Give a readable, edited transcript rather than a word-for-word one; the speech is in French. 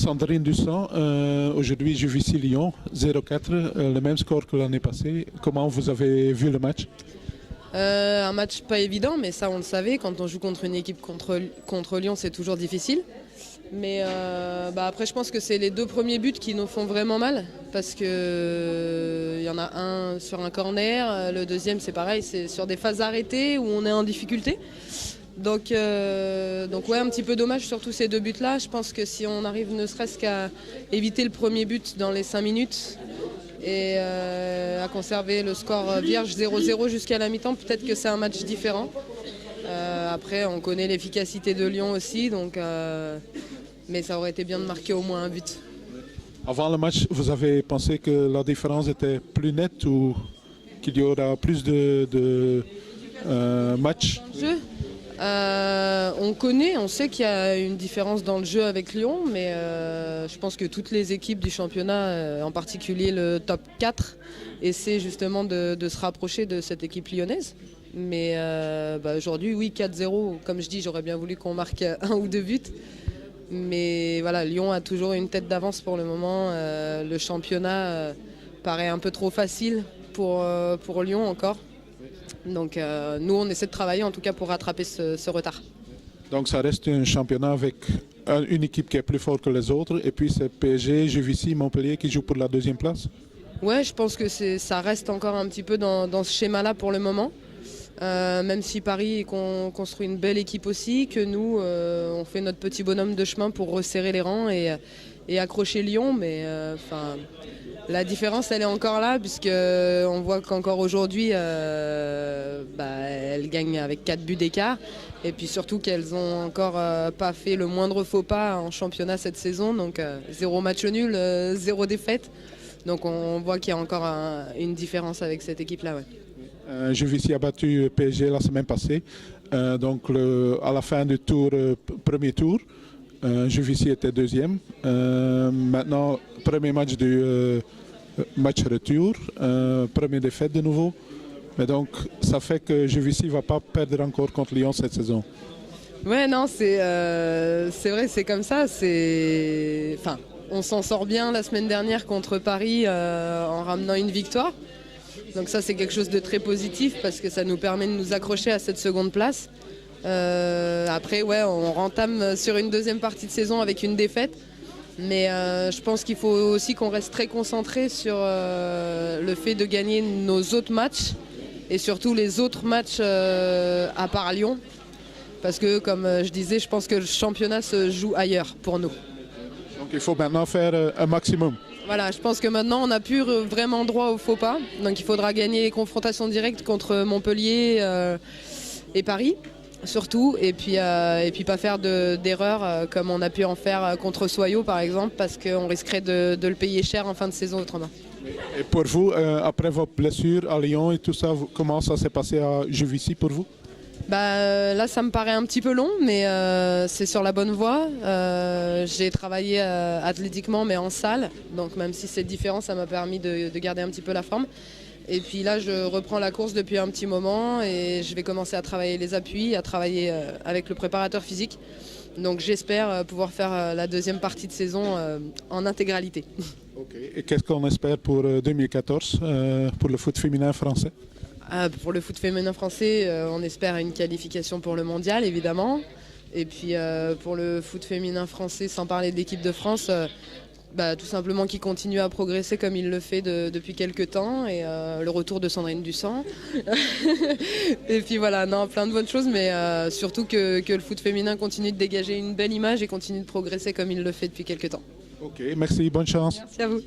Sandrine Dussan, aujourd'hui Juvisy-Lyon, 0-4, le même score que l'année passée. Comment vous avez vu le match? Un match pas évident, mais ça on le savait, quand on joue contre une équipe contre Lyon c'est toujours difficile. Mais après je pense que c'est les deux premiers buts qui nous font vraiment mal, parce qu'il y en a un sur un corner, le deuxième c'est pareil, c'est sur des phases arrêtées où on est en difficulté. Donc ouais, un petit peu dommage sur tous ces deux buts-là. Je pense que si on arrive ne serait-ce qu'à éviter le premier but dans les 5 minutes et à conserver le score vierge 0-0 jusqu'à la mi-temps, peut-être que c'est un match différent. Après, on connaît l'efficacité de Lyon aussi, donc, mais ça aurait été bien de marquer au moins un but. Avant le match, vous avez pensé que la différence était plus nette ou qu'il y aura plus de matchs? On sait qu'il y a une différence dans le jeu avec Lyon, mais je pense que toutes les équipes du championnat, en particulier le top 4, essaient justement de se rapprocher de cette équipe lyonnaise. Mais aujourd'hui, oui, 4-0, comme je dis, j'aurais bien voulu qu'on marque un ou deux buts. Mais voilà, Lyon a toujours une tête d'avance pour le moment. Le championnat paraît un peu trop facile pour Lyon encore. Donc nous, on essaie de travailler en tout cas pour rattraper ce retard. Donc ça reste un championnat avec une équipe qui est plus forte que les autres, et puis c'est PSG, Juvisy, Montpellier qui jouent pour la deuxième place? Ouais, je pense que ça reste encore un petit peu dans ce schéma-là pour le moment. Même si Paris construit une belle équipe aussi, que nous, on fait notre petit bonhomme de chemin pour resserrer les rangs et accrocher Lyon. Mais la différence, elle est encore là, puisqu'on voit qu'encore aujourd'hui, elles gagnent avec 4 buts d'écart. Et puis surtout qu'elles n'ont encore pas fait le moindre faux pas en championnat cette saison. Donc 0 match nul, 0 défaite. Donc on voit qu'il y a encore une différence avec cette équipe-là. Ouais. Juvisy a battu PSG la semaine passée. Donc à la fin du premier tour, Juvisy était deuxième. Maintenant, premier match du match retour, première défaite de nouveau. Mais donc, ça fait que Juvisy ne va pas perdre encore contre Lyon cette saison. Ouais, non, c'est vrai, c'est comme ça. On s'en sort bien la semaine dernière contre Paris en ramenant une victoire. Donc ça, c'est quelque chose de très positif parce que ça nous permet de nous accrocher à cette seconde place. Après, ouais, on rentame sur une deuxième partie de saison avec une défaite. Mais je pense qu'il faut aussi qu'on reste très concentré sur le fait de gagner nos autres matchs et surtout les autres matchs à part Lyon. Parce que, comme je disais, je pense que le championnat se joue ailleurs pour nous. Donc il faut maintenant faire un maximum. Voilà, je pense que maintenant on n'a plus vraiment droit au faux pas. Donc il faudra gagner les confrontations directes contre Montpellier et Paris, surtout. Et puis pas faire d'erreurs comme on a pu en faire contre Soyaux par exemple, parce qu'on risquerait de le payer cher en fin de saison autrement. Et pour vous, après vos blessures à Lyon et tout ça, comment ça s'est passé à Juvisy pour vous? Là, ça me paraît un petit peu long, mais c'est sur la bonne voie. J'ai travaillé athlétiquement, mais en salle. Donc même si c'est différent, ça m'a permis de garder un petit peu la forme. Et puis là, je reprends la course depuis un petit moment et je vais commencer à travailler les appuis, à travailler avec le préparateur physique. Donc j'espère pouvoir faire la deuxième partie de saison en intégralité. Okay. Et qu'est-ce qu'on espère pour 2014, pour le foot féminin français? Pour le foot féminin français, on espère une qualification pour le mondial, évidemment. Et puis pour le foot féminin français, sans parler de l'équipe de France, tout simplement qu'il continue à progresser comme il le fait depuis quelques temps. Et le retour de Sandrine Dussan. Et puis voilà, non, plein de bonnes choses, mais surtout que le foot féminin continue de dégager une belle image et continue de progresser comme il le fait depuis quelques temps. Ok, merci, bonne chance. Merci à vous.